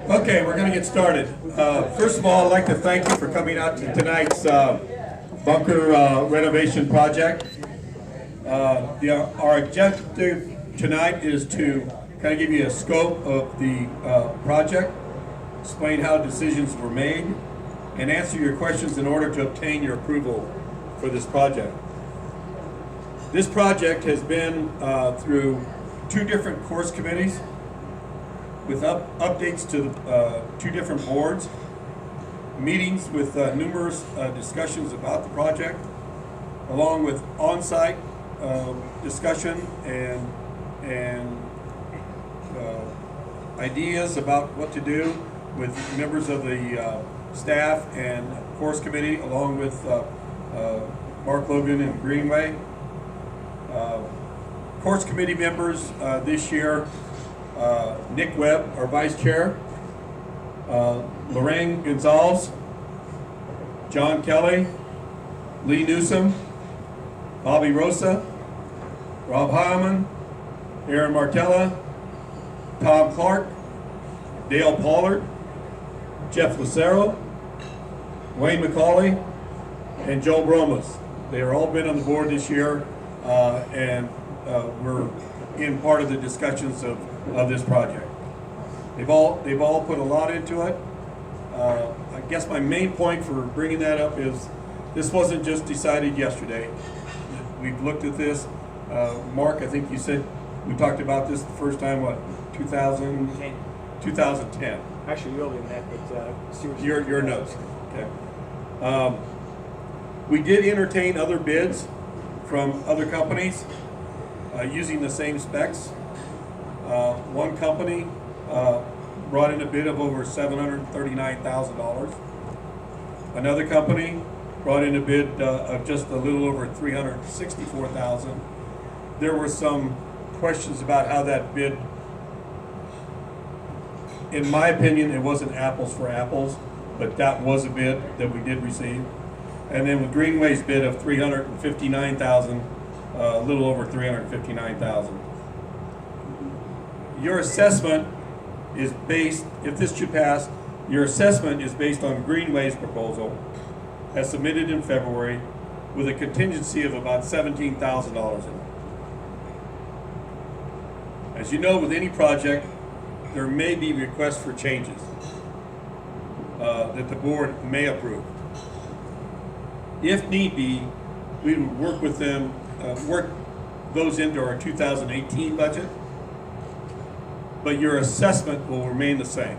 Okay, we're going to get started. First of all, I'd like to thank you for coming out to tonight's bunker renovation project. Our objective tonight is to kind of give you a scope of the project, explain how decisions were made, and answer your questions in order to obtain your approval for this project. This project has been through two different course committees with updates to the two different boards, meetings with numerous discussions about the project, along with on-site discussion and ideas about what to do with members of the staff and course committee, along with Mark Logan and Greenway. Course committee members this year, Nick Webb, our vice chair, Lorraine Gonzalez, John Kelly, Lee Newsom, Bobby Rosa, Rob Heilman, Aaron Martella, Tom Clark, Dale Pollard, Jeff Lucero, Wayne McCauley, and Joe Bromas. They are all been on the board this year, and we're in part of the discussions of this project. They've all put a lot into it. I guess my main point for bringing that up is this wasn't just decided yesterday. We've looked at this. Mark, I think you said we talked about this the first time, what, 2010? Actually, earlier than that, but seriously. Your notes. Okay. We did entertain other bids from other companies using the same specs. One company brought in a bid of over $739,000. Another company brought in a bid of just a little over $364,000. There were some questions about how that bid, in my opinion, it wasn't apples for apples, but that was a bid that we did receive. And then with Greenway's bid of $359,000, a little over $359,000. Your assessment is based, if this should pass, your assessment is based on Greenway's proposal as submitted in February with a contingency of about $17,000 in it. As you know, with any project, there may be requests for changes that the board may approve. If need be, we would work with them, work those into our 2018 budget, but your assessment will remain the same.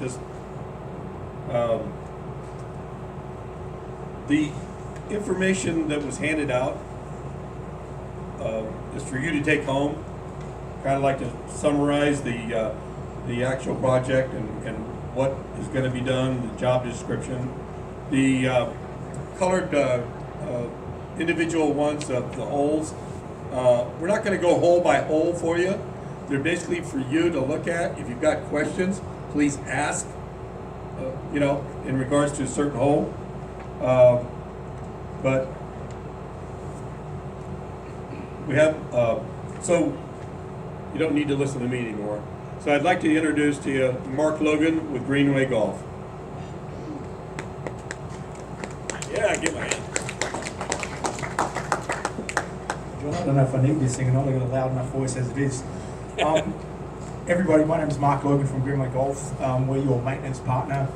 Just the information that was handed out is for you to take home. Kind of like to summarize the actual project and what is going to be done, the job description, the colored individual ones of the holes. We're not going to go hole by hole for you. They're basically for you to look at. If you've got questions, please ask, in regards to a certain hole. But we have, so you don't need to listen to me anymore. So I'd like to introduce to you Mark Logan with Greenway Golf. Yeah, give my hand. John, I don't know if I need this thing or not. I've got a loud enough voice as it is. Everybody, my name is Mark Logan from Greenway Golf. We're your maintenance partner.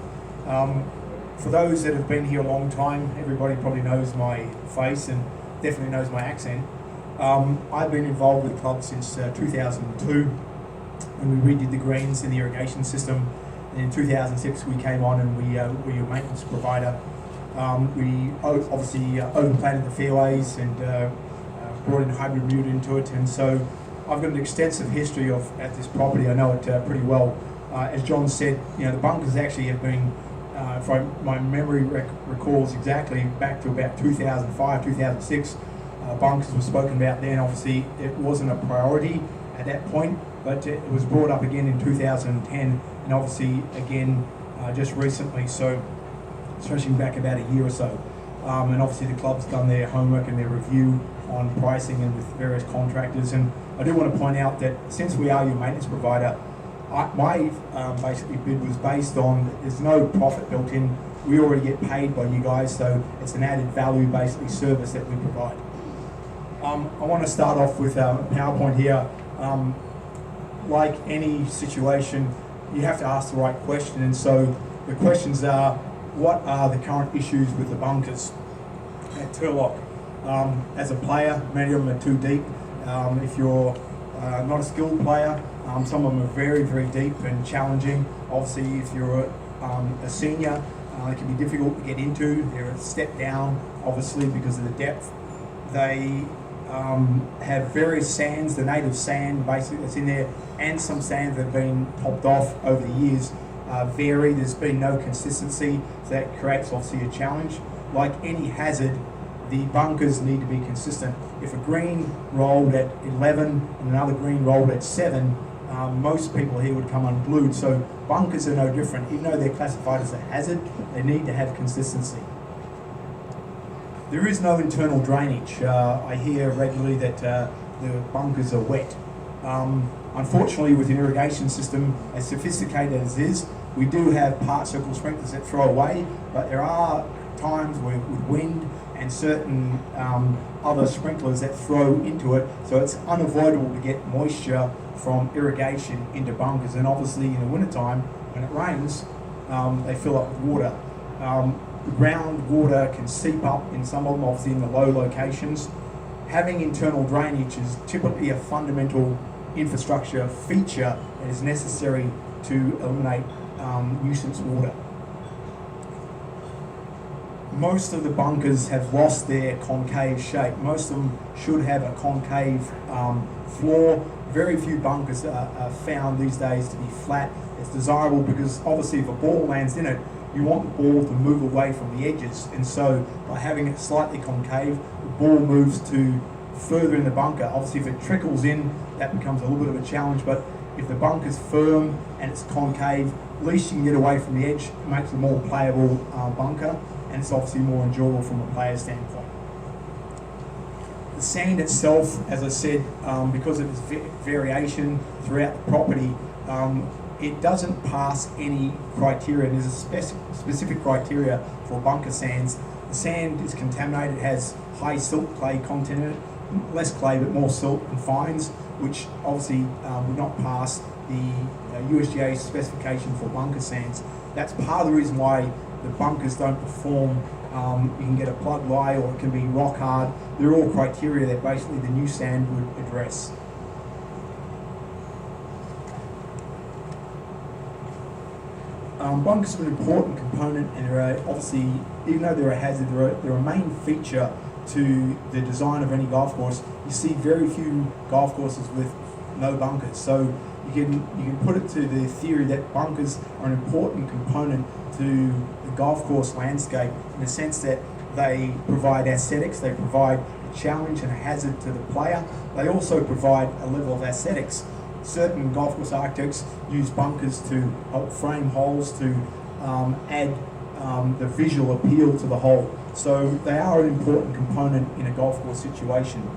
For those that have been here a long time, everybody probably knows my face and definitely knows my accent. I've been involved with the club since 2002 when we redid the greens in the irrigation system. And in 2006 we came on and we were your maintenance provider. We obviously overplanted the fairways and brought in hybrid root into it, and so I've got an extensive history at this property. I know it pretty well. As John said, the bunkers actually have been, if my memory recalls exactly, back to about 2005, 2006. Bunkers were spoken about then. Obviously, it wasn't a priority at that point, but it was brought up again in 2010, and obviously again just recently. So, stretching back about a year or so. And obviously the club's done their homework and their review on pricing and with various contractors. And I do want to point out that since we are your maintenance provider, My basically bid was based on there's no profit built in. We already get paid by you guys, so it's an added value basically service that we provide. I want to start off with a PowerPoint here. Like any situation, you have to ask the right question, and so the questions are, what are the current issues with the bunkers at Turlock? As a player, many of them are too deep. If you're not a skilled player, some of them are very, very deep and challenging. Obviously, if you're a senior, it can be difficult to get into. They're a step down, obviously, because of the depth. They have various sands, the native sand basically that's in there, and some sands that have been topped off over the years vary. There's been no consistency, so that creates obviously a challenge. Like any hazard, the bunkers need to be consistent. If a green rolled at 11 and another green rolled at 7, most people here would come unglued. So bunkers are no different. Even though they're classified as a hazard, they need to have consistency. There is no internal drainage. I hear regularly that the bunkers are wet. Unfortunately, with an irrigation system as sophisticated as it is, we do have part circle sprinklers that throw away, but there are times where with wind and certain other sprinklers that throw into it, so it's unavoidable to get moisture from irrigation into bunkers. And obviously in the wintertime, when it rains, they fill up with water. The groundwater can seep up in some of them, obviously in the low locations. Having internal drainage is typically a fundamental infrastructure feature that is necessary to eliminate nuisance water. Most of the bunkers have lost their concave shape. Most of them should have a concave floor. Very few bunkers are found these days to be flat. It's desirable because obviously if a ball lands in it, you want the ball to move away from the edges, and so by having it slightly concave, the ball moves to further in the bunker. Obviously if it trickles in, that becomes a little bit of a challenge, but if the bunker's firm and it's concave, at least you can get away from the edge. It makes it a more playable bunker, and it's obviously more enjoyable from a player standpoint. The sand itself, as I said, because of its variation throughout the property, it doesn't pass any criteria. There's a specific criteria for bunker sands. The sand is contaminated, it has high silt clay content in it, less clay but more silt and fines, which obviously would not pass the USGA specification for bunker sands. That's part of the reason why the bunkers don't perform. You can get a plug lie or it can be rock hard. They're all criteria that basically the new sand would address. Bunkers are an important component, and they're obviously, even though they're a hazard, they're a main feature to the design of any golf course. You see very few golf courses with no bunkers, so you can put it to the theory that bunkers are an important component to the golf course landscape in the sense that they provide aesthetics, they provide a challenge and a hazard to the player. They also provide a level of aesthetics. Certain golf course architects use bunkers to help frame holes to add the visual appeal to the hole. So they are an important component in a golf course situation.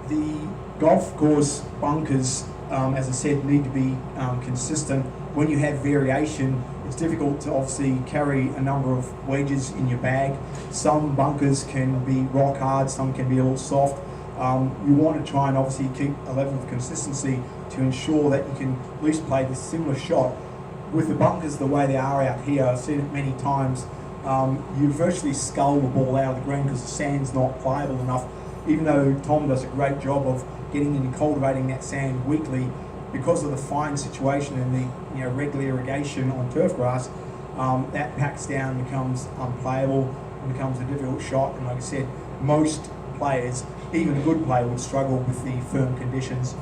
The golf course bunkers, as I said, need to be consistent. When you have variation, it's difficult to obviously carry a number of wedges in your bag. Some bunkers can be rock hard, some can be a little soft. You want to try and obviously keep a level of consistency to ensure that you can at least play this similar shot. With the bunkers the way they are out here, I've seen it many times, you virtually scull the ball out of the green because the sand's not pliable enough. Even though Tom does a great job of getting in and cultivating that sand weekly, because of the fine situation and the regular irrigation on turf grass, that packs down, becomes unplayable, and becomes a difficult shot. And like I said, most players, even a good player, would struggle with the firm conditions.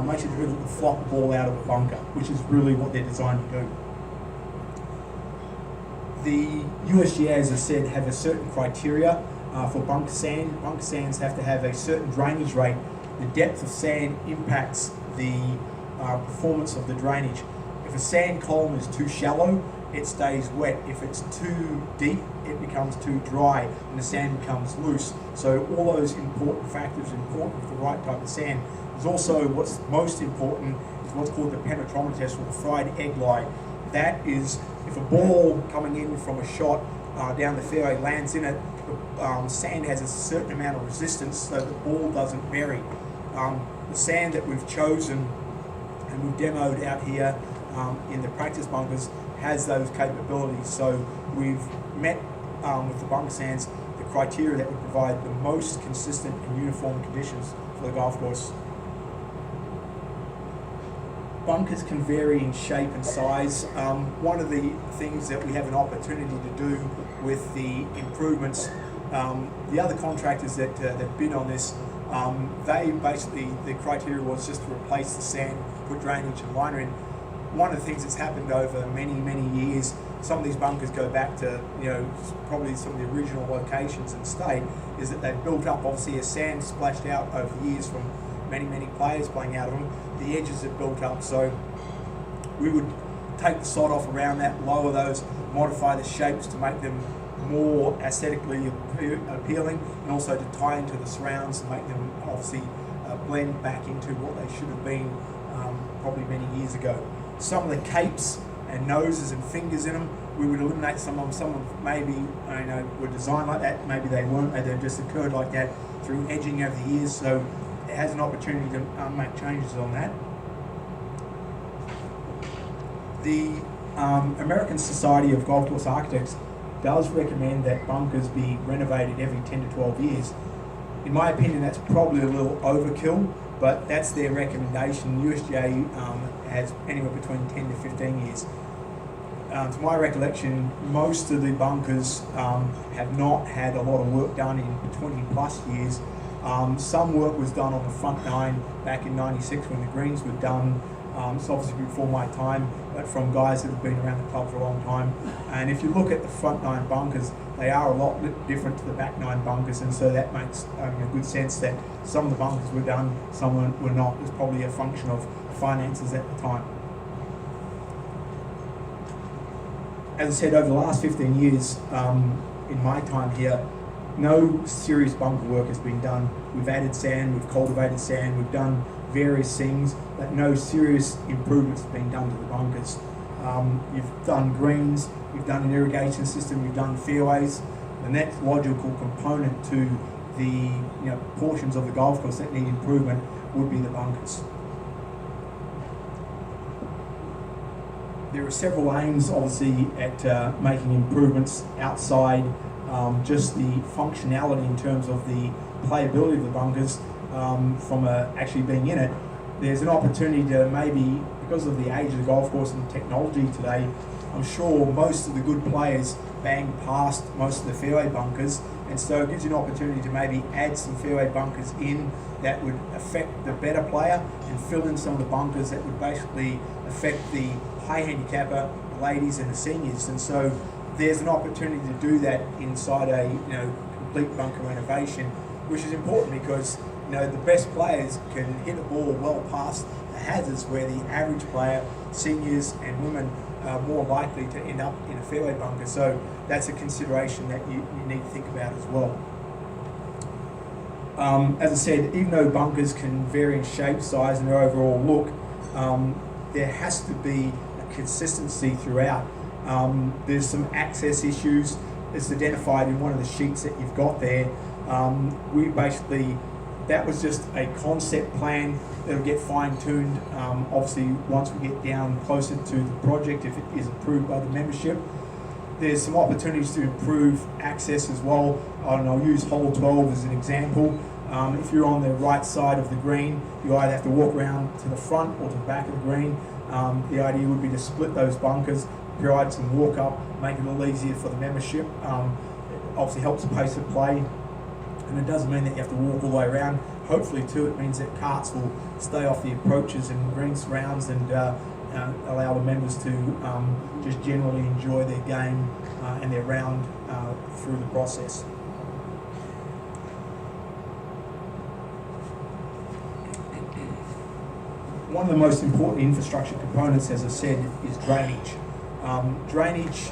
Makes it difficult to flop the ball out of a bunker, which is really what they're designed to do. The USGA, as I said, have a certain criteria for bunker sand. Bunker sands have to have a certain drainage rate. The depth of sand impacts the performance of the drainage. If a sand column is too shallow, it stays wet. If it's too deep, it becomes too dry and the sand becomes loose. So all those important factors are important for the right type of sand. There's also what's most important is what's called the penetrometer test, or the fried egg lie. That is, if a ball coming in from a shot down the fairway lands in it, the sand has a certain amount of resistance so the ball doesn't vary. The sand that we've chosen and we've demoed out here in the practice bunkers has those capabilities. So we've met with the bunker sands the criteria that would provide the most consistent and uniform conditions for the golf course. Bunkers can vary in shape and size. One of the things that we have an opportunity to do with the improvements, the other contractors that bid on this, they basically, the criteria was just to replace the sand, put drainage and liner in. One of the things that's happened over many, many years, some of these bunkers go back to, probably some of the original locations in state, is that they've built up, obviously, as sand splashed out over the years from many, many players playing out of them. The edges have built up, so we would take the sod off around that, lower those, modify the shapes to make them more aesthetically appealing, and also to tie into the surrounds and make them obviously blend back into what they should have been probably many years ago. Some of the capes and noses and fingers in them, we would eliminate some of them. Some of them maybe were designed like that, maybe they weren't, they just occurred like that through edging over the years, so it has an opportunity to make changes on that. The American Society of Golf Course Architects does recommend that bunkers be renovated every 10 to 12 years. In my opinion, that's probably a little overkill, but that's their recommendation. USGA has anywhere between 10 to 15 years. To my recollection, most of the bunkers have not had a lot of work done in 20 plus years. Some work was done on the front nine back in '96 when the greens were done. It's obviously before my time, but from guys that have been around the club for a long time. And if you look at the front nine bunkers, they are a lot different to the back nine bunkers, and so that makes a good sense that some of the bunkers were done, some were not. It's probably a function of finances at the time. As I said, over the last 15 years, in my time here, no serious bunker work has been done. We've added sand, we've cultivated sand, we've done various things, but no serious improvements have been done to the bunkers. You've done greens, you've done an irrigation system, you've done fairways. The next logical component to the portions of the golf course that need improvement would be the bunkers. There are several aims, obviously, at making improvements outside just the functionality in terms of the playability of the bunkers from actually being in it. There's an opportunity to maybe, because of the age of the golf course and technology today, I'm sure most of the good players bang past most of the fairway bunkers, and so it gives you an opportunity to maybe add some fairway bunkers in that would affect the better player and fill in some of the bunkers that would basically affect the high handicapper, the ladies and the seniors. And so there's an opportunity to do that inside a complete bunker renovation, which is important because the best players can hit a ball well past the hazards, where the average player, seniors and women, are more likely to end up in a fairway bunker. So that's a consideration that you need to think about as well. As I said, even though bunkers can vary in shape, size and their overall look, there has to be a consistency throughout. There's some access issues. It's identified in one of the sheets that you've got there. That was just a concept plan that'll get fine-tuned, obviously, once we get down closer to the project, if it is approved by the membership. There's some opportunities to improve access as well, and I'll use hole 12 as an example. If you're on the right side of the green, you either have to walk around to the front or to the back of the green. The idea would be to split those bunkers, provide some walk up, make it a little easier for the membership. It obviously helps the pace of play, and it doesn't mean that you have to walk all the way around. Hopefully too, it means that carts will stay off the approaches and green surrounds and allow the members to just generally enjoy their game and their round through the process. One of the most important infrastructure components, as I said, is drainage. Drainage,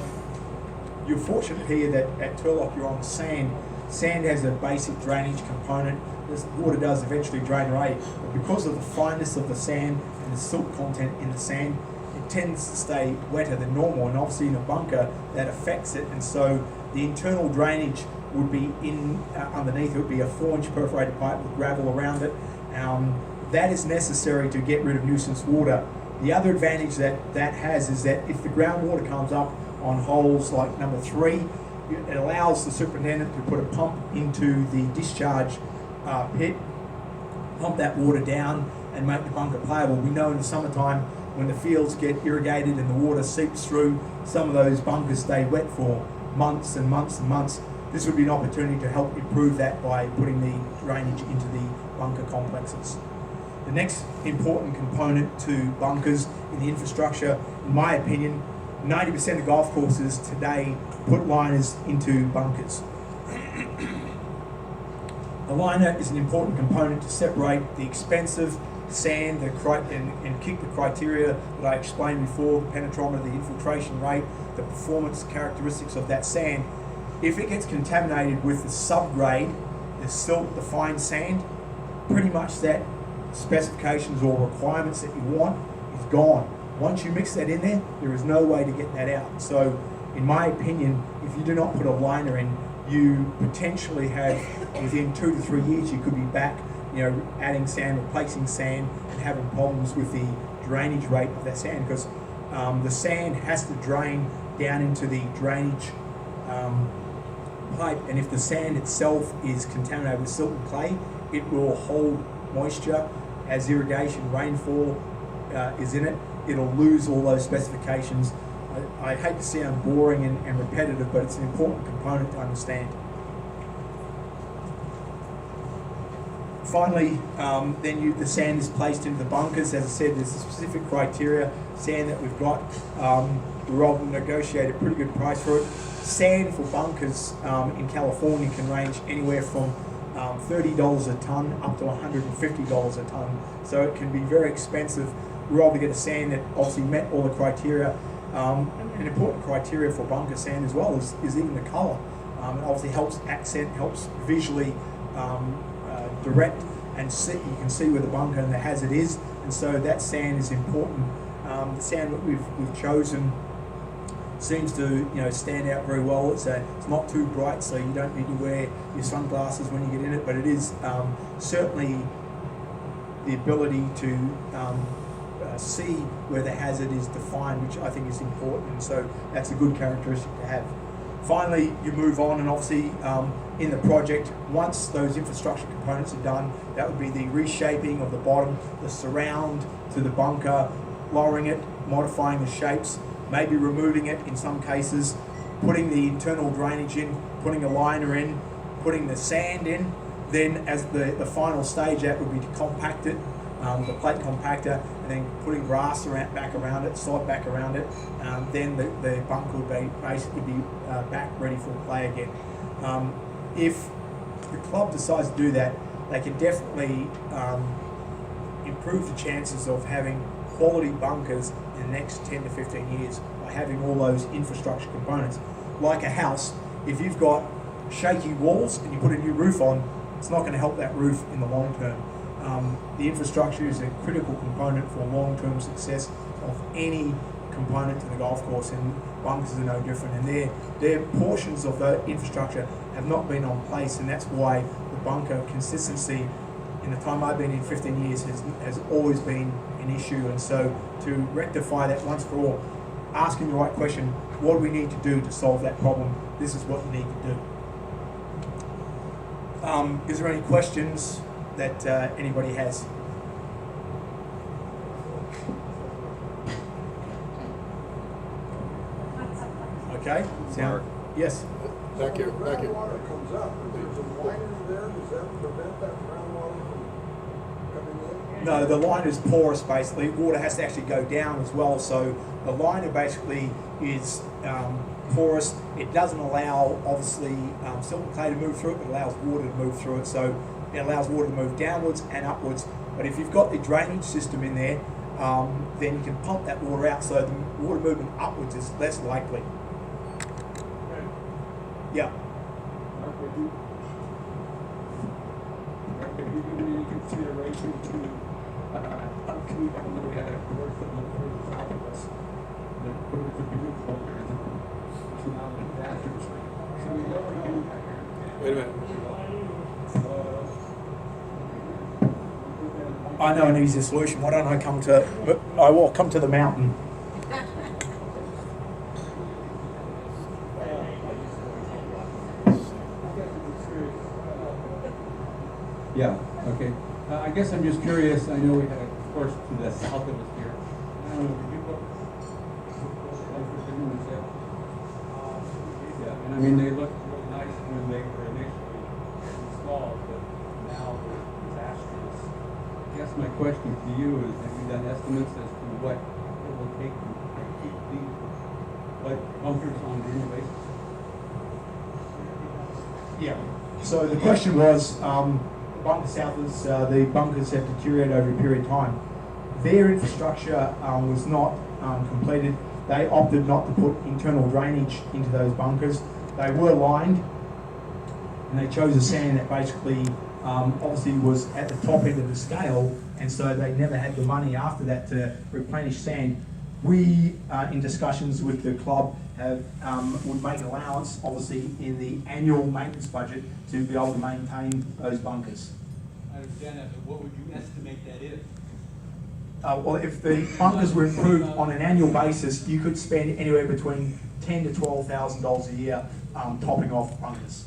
you're fortunate here that at Turlock you're on sand. Sand has a basic drainage component. This water does eventually drain away, but because of the fineness of the sand and the silt content in the sand, it tends to stay wetter than normal, and obviously in a bunker that affects it, and so the internal drainage would be underneath. It would be a 4-inch perforated pipe with gravel around it. That is necessary to get rid of nuisance water. The other advantage that has is that if the groundwater comes up on holes like number 3, it allows the superintendent to put a pump into the discharge pit, pump that water down and make the bunker playable. We know in the summertime when the fields get irrigated and the water seeps through, some of those bunkers stay wet for months and months and months. This would be an opportunity to help improve that by putting the drainage into the bunker complexes. The next important component to bunkers in the infrastructure, in my opinion, 90% of golf courses today put liners into bunkers. The liner is an important component to separate the expensive sand and keep the criteria that I explained before, the penetrometer, the infiltration rate, the performance characteristics of that sand. If it gets contaminated with the subgrade, the silt, the fine sand, pretty much that specifications or requirements that you want is gone. Once you mix that in there, there is no way to get that out. So in my opinion, if you do not put a liner in, you potentially have, within 2 to 3 years, you could be back, adding sand, replacing sand, and having problems with the drainage rate of that sand, because the sand has to drain down into the drainage pipe, and if the sand itself is contaminated with silt and clay, it will hold moisture as irrigation, rainfall is in it. It'll lose all those specifications. I hate to sound boring and repetitive, but it's an important component to understand. Finally, then the sand is placed into the bunkers. As I said, there's a specific criteria. Sand that we've got, we're able to negotiate a pretty good price for it. Sand for bunkers in California can range anywhere from $30 a ton up to $150 a ton. So it can be very expensive. We're able to get a sand that obviously met all the criteria. An important criteria for bunker sand as well is even the colour. It obviously helps accent, helps visually direct, and you can see where the bunker and the hazard is, and so that sand is important. The sand that we've chosen seems to stand out very well. It's not too bright, so you don't need to wear your sunglasses when you get in it, but it is certainly the ability to see where the hazard is defined, which I think is important, and so that's a good characteristic to have. Finally, you move on, and obviously in the project, once those infrastructure components are done, that would be the reshaping of the bottom, the surround to the bunker, lowering it, modifying the shapes, maybe removing it in some cases, putting the internal drainage in, putting a liner in, putting the sand in. Then as the final stage, that would be to compact it, the plate compactor, and then putting grass back around it, sod back around it. Then the bunker would basically be back ready for play again. If the club decides to do that, they can definitely improve the chances of having quality bunkers in the next 10 to 15 years by having all those infrastructure components. Like a house, if you've got shaky walls and you put a new roof on, it's not going to help that roof in the long term. The infrastructure is a critical component for long-term success of any component to the golf course, and bunkers are no different. And their portions of the infrastructure have not been on place, and that's why the bunker consistency in the time I've been in 15 years has always been an issue. And so to rectify that once for all, asking the right question, what do we need to do to solve that problem? This is what you need to do. Is there any questions that anybody has? Okay. Yes. Thank you. When groundwater comes up, if there's a liner there, does that prevent that groundwater from coming in? No, the liner is porous basically. Water has to actually go down as well. So the liner basically is porous. It doesn't allow, obviously, silt and clay to move through it, but it allows water to move through it. So it allows water to move downwards and upwards. But if you've got the drainage system in there, then you can pump that water out, so the water movement upwards is less likely. Yeah. Have you given any consideration to upkeep? I know we had a work from the further south of us that put it to beautiful and it's now in bathrooms. So we never do. Wait a minute. I know an easier solution. Why don't I come to? I will come to the mountain. Yeah, okay. I guess I'm just curious. I know we had a course to the south of us here. I don't know, did you look? Yeah, and I mean, they looked really nice when they were initially installed, but now they're disastrous. I guess my question to you is, have you done estimates as to what it will take to keep these bunkers on an annual basis? Yeah. So the question was, bunker southers, the bunkers have deteriorated over a period of time. Their infrastructure was not completed. They opted not to put internal drainage into those bunkers. They were lined, and they chose a sand that basically obviously was at the top end of the scale, and so they never had the money after that to replenish sand. We, in discussions with the club, have would make allowance, obviously, in the annual maintenance budget to be able to maintain those bunkers. I understand that, but what would you estimate that is? Well, if the bunkers were improved on an annual basis, you could spend anywhere between $10,000 to $12,000 a year topping off bunkers.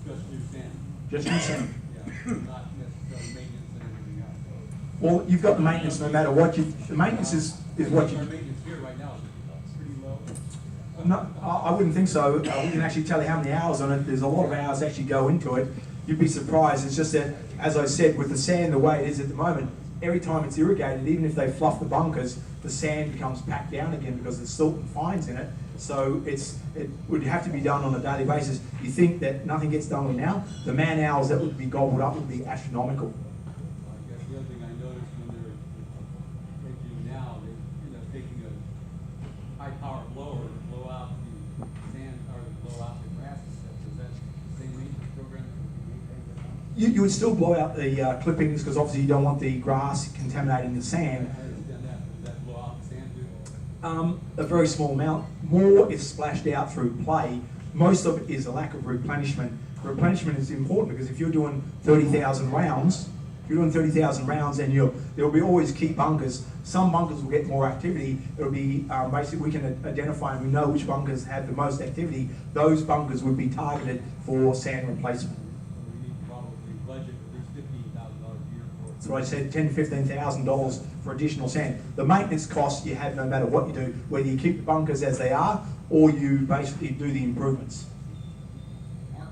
Just new sand? Just new sand. Yeah, not necessarily maintenance and everything else. Well, you've got the maintenance no matter what you. The maintenance is what you. Our maintenance here right now is pretty low. No, I wouldn't think so. We can actually tell you how many hours on it. There's a lot of hours actually go into it. You'd be surprised. It's just that, as I said, with the sand the way it is at the moment, every time it's irrigated, even if they fluff the bunkers, the sand becomes packed down again because there's silt and fines in it. So it would have to be done on a daily basis. You think that nothing gets done with now? The man hours that would be gobbled up would be astronomical. I guess the other thing I noticed when they're taking now, they end up taking a high power blower to blow out the sand or to blow out the grass and stuff. Is that the same maintenance program that would be maintained? You would still blow out the clippings because obviously you don't want the grass contaminating the sand. I understand that. Does that blow out the sand too? A very small amount. More is splashed out through play. Most of it is a lack of replenishment. Replenishment is important because if you're doing 30,000 rounds, and there'll be always key bunkers. Some bunkers will get more activity. It'll be basically we can identify and we know which bunkers have the most activity. Those bunkers would be targeted for sand replacement. We need to probably budget at least $15,000 a year for it. So I said $10,000 to $15,000 for additional sand. The maintenance costs you have no matter what you do, whether you keep the bunkers as they are or you basically do the improvements. Mark,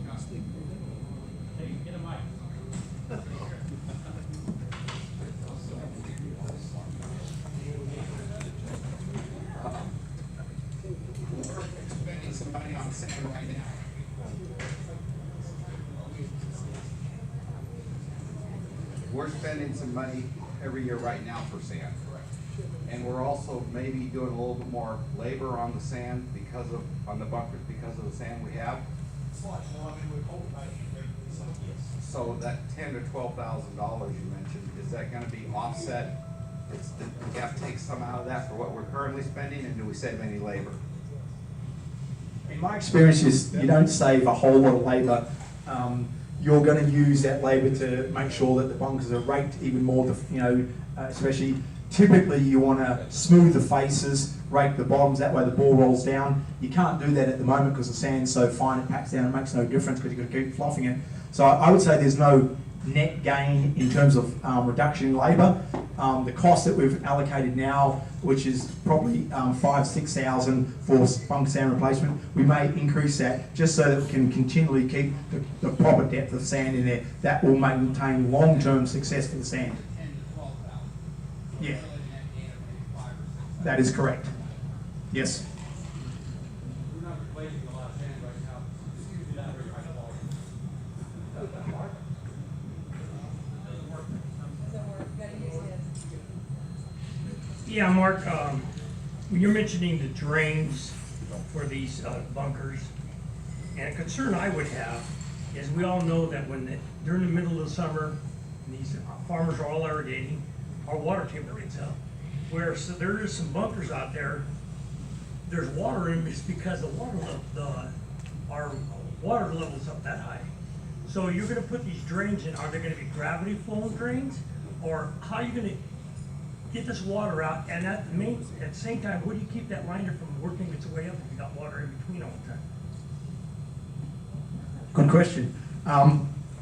question? Hey, get a mic. Spending some money on sand right now. We're spending some money every year right now for sand. And we're also maybe doing a little bit more labor on the sand on the bunkers because of the sand we have. So that $10,000 to $12,000 you mentioned, is that gonna be offset? We have to take some out of that for what we're currently spending, and do we save any labor? In my experience is you don't save a whole lot of labour. You're going to use that labour to make sure that the bunkers are raked even more, especially typically you want to smooth the faces, rake the bottoms, that way the ball rolls down. You can't do that at the moment because the sand's so fine it packs down, it makes no difference because you've got to keep fluffing it. So I would say there's no net gain in terms of reduction in labour. The cost that we've allocated now, which is probably $5,000 to $6,000 for bunker sand replacement, we may increase that just so that we can continually keep the proper depth of sand in there. That will maintain long-term success for the sand. Yeah, that is correct. Yes. We're not replacing a lot of sand right now. It's usually not very high quality. Doesn't work, gotta use this. Yeah, Mark, when you're mentioning the drains for these bunkers, and a concern I would have is we all know that during the middle of the summer, these farmers are all irrigating, our water table gets up. Where so there is some bunkers out there, there's water in them, it's because our water level's up that high. So you're gonna put these drains in, are they gonna be gravity flow drains? Or how are you gonna get this water out, and at the same time, where do you keep that liner from working its way up if you got water in between all the time? Good question.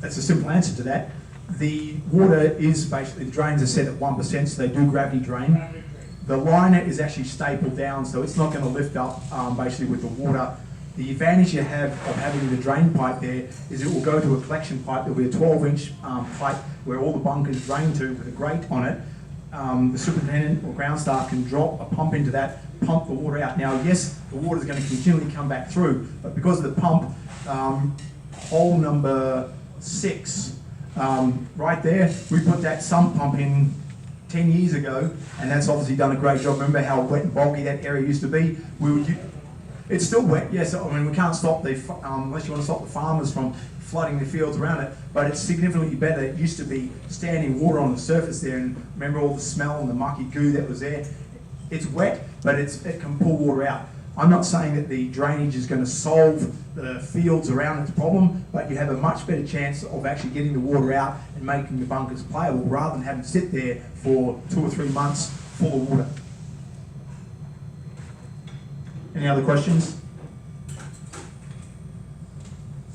That's a simple answer to that. The water is basically, the drains are set at 1%, so they do gravity drain. The liner is actually stapled down, so it's not going to lift up basically with the water. The advantage you have of having the drain pipe there is it will go to a collection pipe. There'll be a 12-inch pipe where all the bunkers drain to with a grate on it. The superintendent or ground staff can drop a pump into that, pump the water out. Now, yes, the water is going to continually come back through, but because of the pump, hole number 6, right there, we put that sump pump in 10 years ago, and that's obviously done a great job. Remember how wet and boggy that area used to be? It's still wet, yes. I mean, we can't stop unless you want to stop the farmers from flooding the fields around it, but it's significantly better. It used to be standing water on the surface there, and remember all the smell and the mucky goo that was there? It's wet, but it can pull water out. I'm not saying that the drainage is going to solve the fields around its problem, but you have a much better chance of actually getting the water out and making the bunkers playable rather than having to sit there for 2 or 3 months full of water. Any other questions?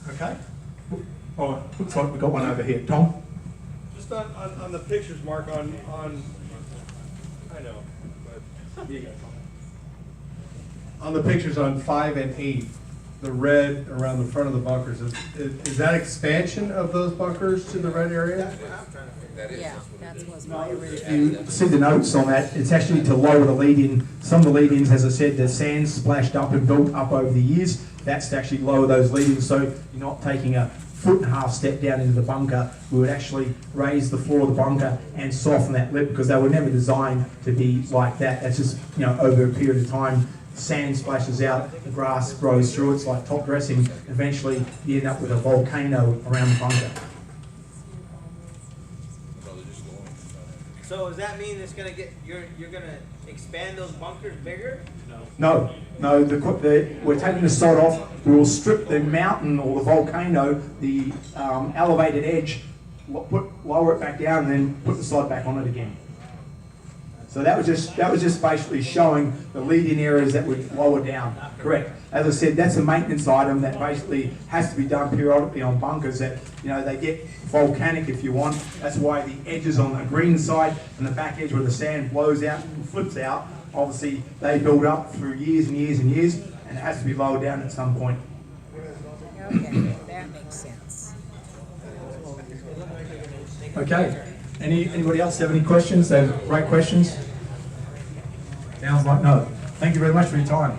Okay. Oh, looks like we've got one over here. Tom? Just on the pictures, Mark, I know, but you go. On the pictures on 5 and 8, the red around the front of the bunkers, is that expansion of those bunkers to the red area? Yeah, that was my original. You see the notes on that, it's actually to lower the lead-in. Some of the lead-ins, as I said, the sand splashed up and built up over the years. That's to actually lower those lead-ins, so you're not taking a 1.5 step down into the bunker. We would actually raise the floor of the bunker and soften that lip, because they were never designed to be like that. That's just, over a period of time, sand splashes out, the grass grows through, it's like top dressing. Eventually, you end up with a volcano around the bunker. So does that mean it's gonna you're gonna expand those bunkers bigger? No, we're taking the sod off. We will strip the mountain or the volcano, the elevated edge, lower it back down, and then put the sod back on it again. So that was just basically showing the lead-in areas that would lower down. Correct. As I said, that's a maintenance item that basically has to be done periodically on bunkers that, they get volcanic if you want. That's why the edges on the green side and the back edge where the sand blows out and flips out, obviously they build up through years and years and years, and it has to be lowered down at some point. Okay, that makes sense. Okay. Anybody else have any questions? They have great questions? Sounds like no. Thank you very much for your time.